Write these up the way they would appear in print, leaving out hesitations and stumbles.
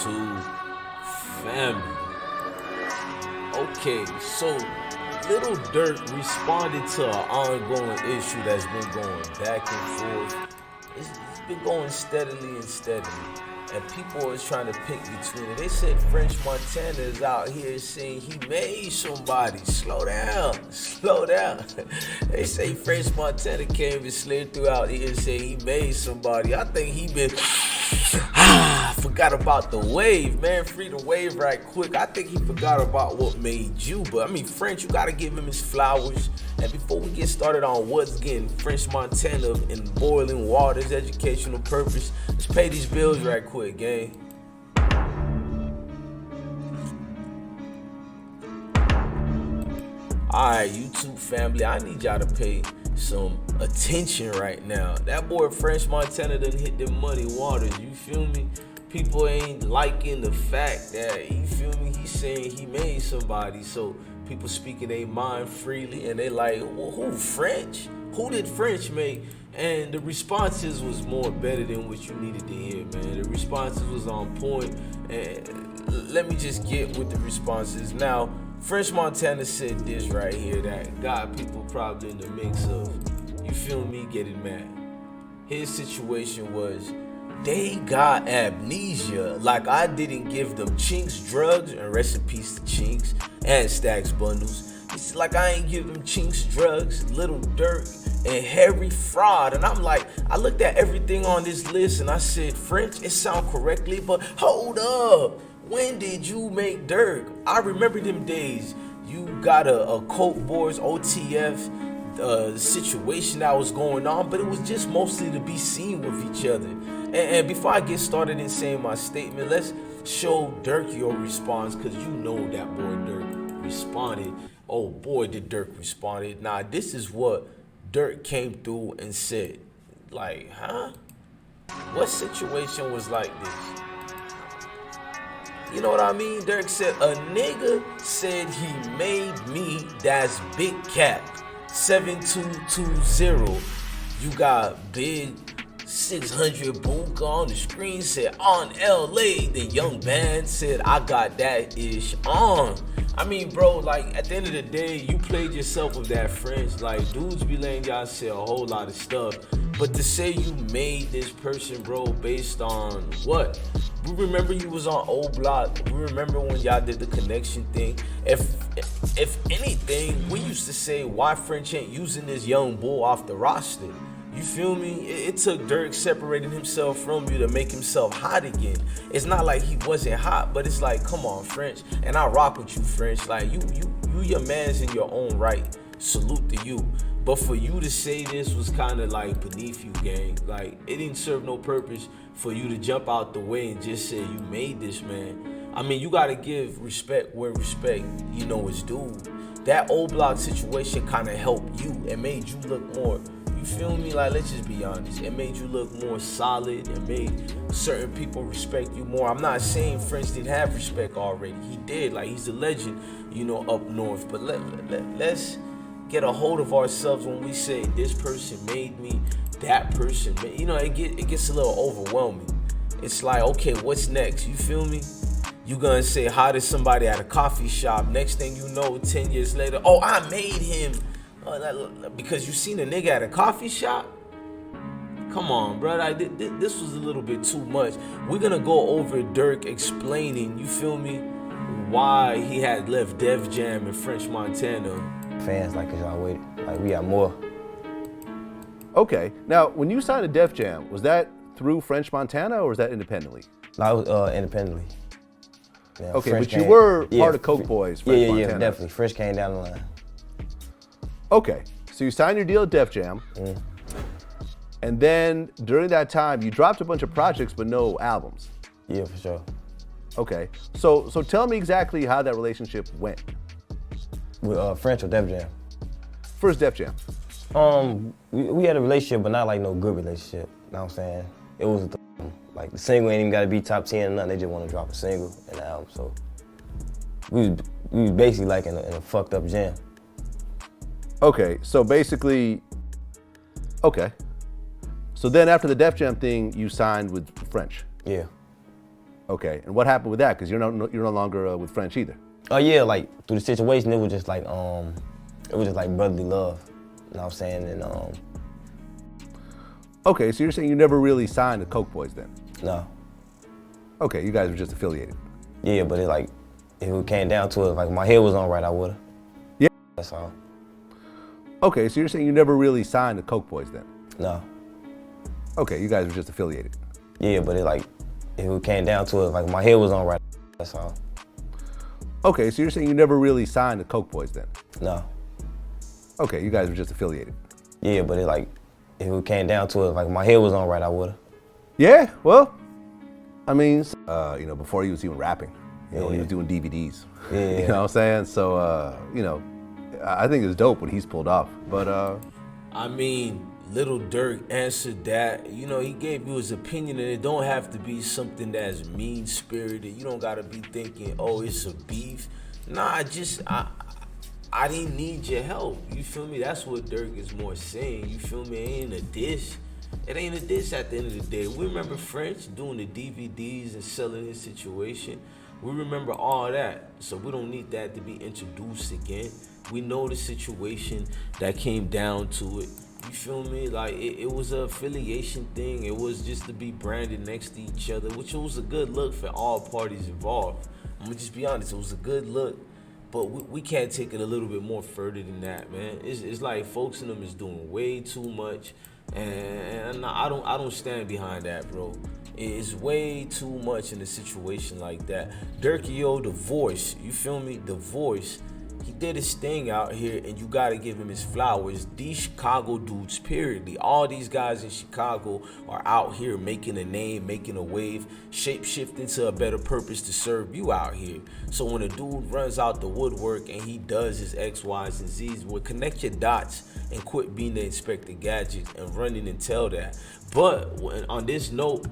YouTube family. Okay, so Lil DUrk responded to an ongoing issue that's been going back and forth. It's been going steadily and steadily. And people is trying to pick between it. They said French Montana is out here saying he made somebody. Slow down, slow down. They say French Montana came and slid throughout here and say he made somebody. I think he been, forgot about the wave, man. Free the wave right quick. I think he forgot about what made you. But I mean, French, you gotta give him his flowers. And before we get started on what's getting French Montana in boiling waters, educational purpose, let's pay these bills right quick, gang. Alright, YouTube family, I need y'all to pay some attention right now. That boy French Montana done hit them muddy waters, you feel me? People ain't liking the fact that, you feel me, he's saying he made somebody. So people speaking their mind freely and they like, well, who, French? Who did French make? And the responses was more better than what you needed to hear, man. The responses was on point. And let me just get with the responses. Now, French Montana said this right here that got people probably in the mix of, you feel me, getting mad. His situation was, they got amnesia, like I didn't give them Chinks drugs, and rest in peace to Chinks and Stacks bundles. It's like I ain't give them Chinks drugs, Lil DUrk, and Harry fraud. And I'm like, I looked at everything on this list and I said, French, it sound correctly, but hold up. When did you make DUrk? I remember them days. You got a Coke Boys OTF situation that was going on, but it was just mostly to be seen with each other. And before I get started in saying my statement, let's show Durkio Responds, because you know that boy DUrk responded. Oh boy, did DUrk responded. Now, this is what DUrk came through and said. Like, huh? What situation was like this? You know what I mean? DUrk said, a nigga said he made me, that's big cap. 7220. You got big 600 book on the screen, said on LA. The young band said, I got that ish on. I mean, bro, like at the end of the day, you played yourself with that French. Like, dudes be letting y'all say a whole lot of stuff. But to say you made this person, bro, based on what? We remember you was on O Block. We remember when y'all did the connection thing. If anything, we used to say why French ain't using this young bull off the roster. You feel me? It took DUrk separating himself from you to make himself hot again. It's not like he wasn't hot, but it's like, come on, French. And I rock with you, French. Like, you your man's in your own right. Salute to you. But for you to say this was kind of like beneath you, gang. Like, it didn't serve no purpose for you to jump out the way and just say you made this, man. I mean, you gotta give respect where respect, you know, is due. That O Block situation kind of helped you. It made you look more, you feel me? Like, let's just be honest. It made you look more solid. It made certain people respect you more. I'm not saying French didn't have respect already. He did. Like, he's a legend, you know, up north. But let's get a hold of ourselves when we say this person made me, that person made, you know, it gets a little overwhelming. It's like, okay, what's next? You feel me? You gonna say hi to somebody at a coffee shop. Next thing you know, 10 years later, oh, I made him. Because you seen a nigga at a coffee shop? Come on, bro. This was a little bit too much. We're gonna go over DUrk explaining, you feel me, why he had left Def Jam and French Montana. Fans like, cause y'all waited. Like, we got more. Okay. Now, when you signed to Def Jam, was that through French Montana or was that independently? No, it was independently. Yeah, okay, French but you were part of Coke Boys, French yeah, Montana. definitely. French came down the line. Okay, so you signed your deal at Def Jam, and then during that time, you dropped a bunch of projects but no albums. Yeah, for sure. Okay, so tell me exactly how that relationship went. With French or Def Jam? First Def Jam. We had a relationship, but not like no good relationship. You know what I'm saying? It was like the single ain't even got to be top 10 or nothing. They just want to drop a single and an album. So we was basically like in a fucked up jam. Okay, so basically, okay. So then after the Def Jam thing, you signed with French. Yeah. Okay, and what happened with that? Because you're no longer with French either. Oh yeah, like through the situation, it was just like brotherly love. You know what I'm saying? And Okay, so you're saying you never really signed the Coke Boys then? no. Okay, you guys were just affiliated. Yeah, but if it came down to it, like my head was on right, I would've. Yeah. That's all. Okay, so you're saying you never really signed the Coke Boys then? No. Okay, you guys were just affiliated. Yeah, but if it came down to it, like my head was on right, that's all. Okay, so you're saying you never really signed the Coke Boys then? No. Okay, you guys were just affiliated. Yeah, but if it came down to it, like my head was on right, I would've. Yeah, well, I mean, before he was even rapping, he Yeah. was doing DVDs. Yeah. You know what I'm saying? So, I think it's dope what he's pulled off. But, I mean, Lil DUrk answered that. You know, he gave you his opinion, and it don't have to be something that's mean-spirited. You don't gotta be thinking, oh, it's a beef. Nah, I didn't need your help. You feel me? That's what DUrk is more saying. You feel me? It ain't a diss. It ain't a diss at the end of the day. We remember French doing the DVDs and selling his situation. We remember all that. So we don't need that to be introduced again. We know the situation that came down to it. You feel me? Like, it was an affiliation thing. It was just to be branded next to each other, which was a good look for all parties involved. I'm gonna just be honest. It was a good look. But we can't take it a little bit more further than that, man. It's like folks in them is doing way too much, and I don't stand behind that, bro. It's way too much in a situation like that. Durkio, the voice, you feel me? The voice. He did his thing out here, and you gotta give him his flowers. These Chicago dudes, periodly, all these guys in Chicago are out here making a name, making a wave, shape-shifting to a better purpose to serve you out here. So when a dude runs out the woodwork and he does his X, Y's, and Z's, well, connect your dots and quit being the Inspector Gadget and running and tell that. But on this note,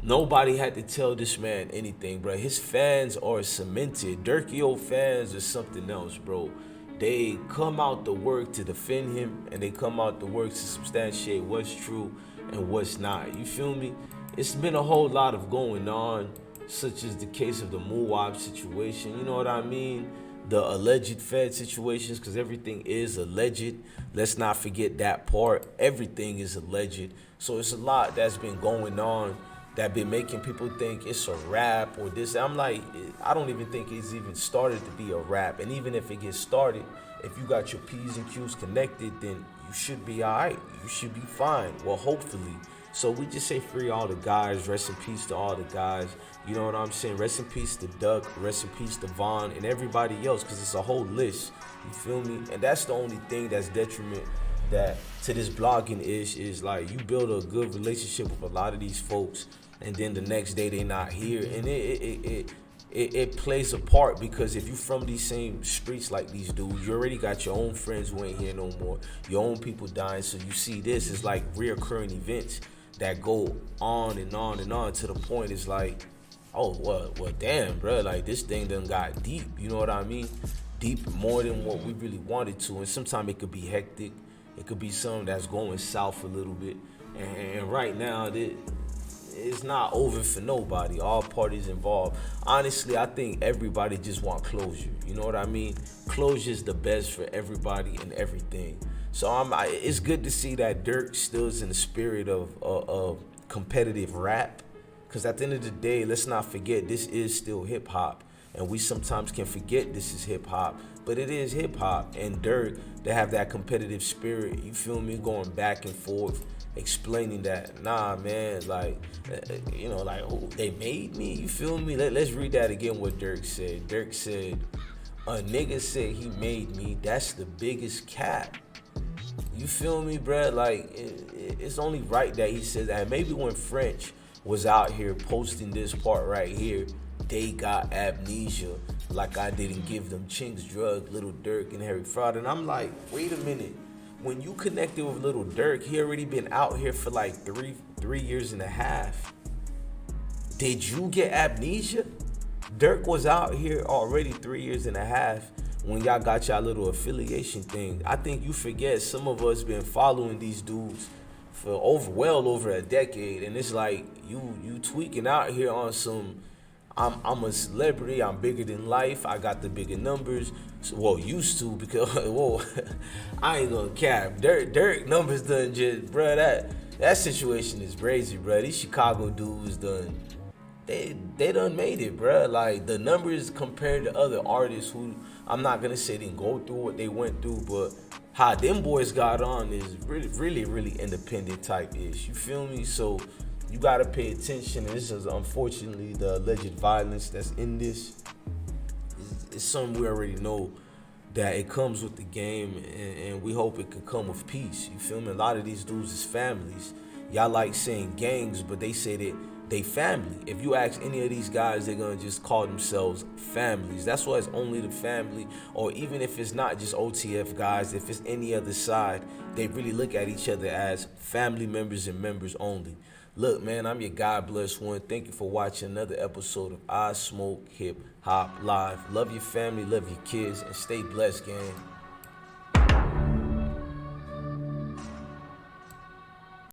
nobody had to tell this man anything, bro. His fans are cemented. Durkio fans are something else, bro. They come out to work to defend him, and they come out to work to substantiate what's true and what's not. You feel me? It's been a whole lot of going on, such as the case of the Muwab situation. You know what I mean? The alleged Fed situations, because everything is alleged. Let's not forget that part. Everything is alleged. So it's a lot that's been going on that been making people think it's a rap or this. I'm like, I don't even think it's even started to be a rap. And even if it gets started, if you got your P's and Q's connected, then you should be all right. You should be fine. Well, hopefully. So we just say free all the guys. Rest in peace to all the guys. You know what I'm saying? Rest in peace to Duck. Rest in peace to Vaughn and everybody else, because it's a whole list. You feel me? And that's the only thing that's detriment that to this blogging is like, you build a good relationship with a lot of these folks, and then the next day they not here, and it plays a part, because if you from these same streets like these dudes, you already got your own friends who ain't here no more, your own people dying. So you see this is like reoccurring events that go on and on and on, to the point it's like, oh well damn, bro, like this thing done got deep. You know what I mean? Deep more than what we really wanted to. And sometimes it could be hectic. It could be something that's going south a little bit. And right now, it's not over for nobody. All parties involved. Honestly, I think everybody just want closure. You know what I mean? Closure is the best for everybody and everything. So it's good to see that DUrk still is in the spirit of competitive rap. Because at the end of the day, let's not forget, this is still hip hop. And we sometimes can forget this is hip hop, but it is hip hop. And DUrk, they have that competitive spirit, you feel me, going back and forth, explaining that, nah, man, like, like, oh, they made me, you feel me? Let's read that again, what DUrk said. DUrk said, a nigga said he made me, that's the biggest cap. You feel me, bruh? Like, it's only right that he said that. Maybe when French was out here posting this part right here, they got amnesia, like I didn't give them Chink's drug, Lil DUrk and Harry Fraud. And I'm like, wait a minute. When you connected with Lil DUrk, he already been out here for like three years and a half. Did you get amnesia? DUrk was out here already 3 years and a half when y'all got y'all little affiliation thing. I think you forget, some of us been following these dudes for well over a decade, and it's like you tweaking out here on some, I'm a celebrity. I'm bigger than life. I got the bigger numbers. So, well, used to, because whoa, I ain't gonna cap. Durk numbers done just, bruh. That situation is crazy, bruh. These Chicago dudes done. They done made it, bruh. Like the numbers compared to other artists who I'm not gonna say didn't go through what they went through, but how them boys got on is really independent type ish. You feel me? So you gotta pay attention. And this is unfortunately the alleged violence that's in this. It's something we already know that it comes with the game, and we hope it can come with peace. You feel me? A lot of these dudes is families. Y'all like saying gangs, but they say that they family. If you ask any of these guys, they're gonna just call themselves families. That's why it's only the family, or even if it's not just OTF guys, if it's any other side, they really look at each other as family members and members only. Look, man, I'm your God Bless One. Thank you for watching another episode of I Smoke Hip Hop Live. Love your family, love your kids, and stay blessed, gang.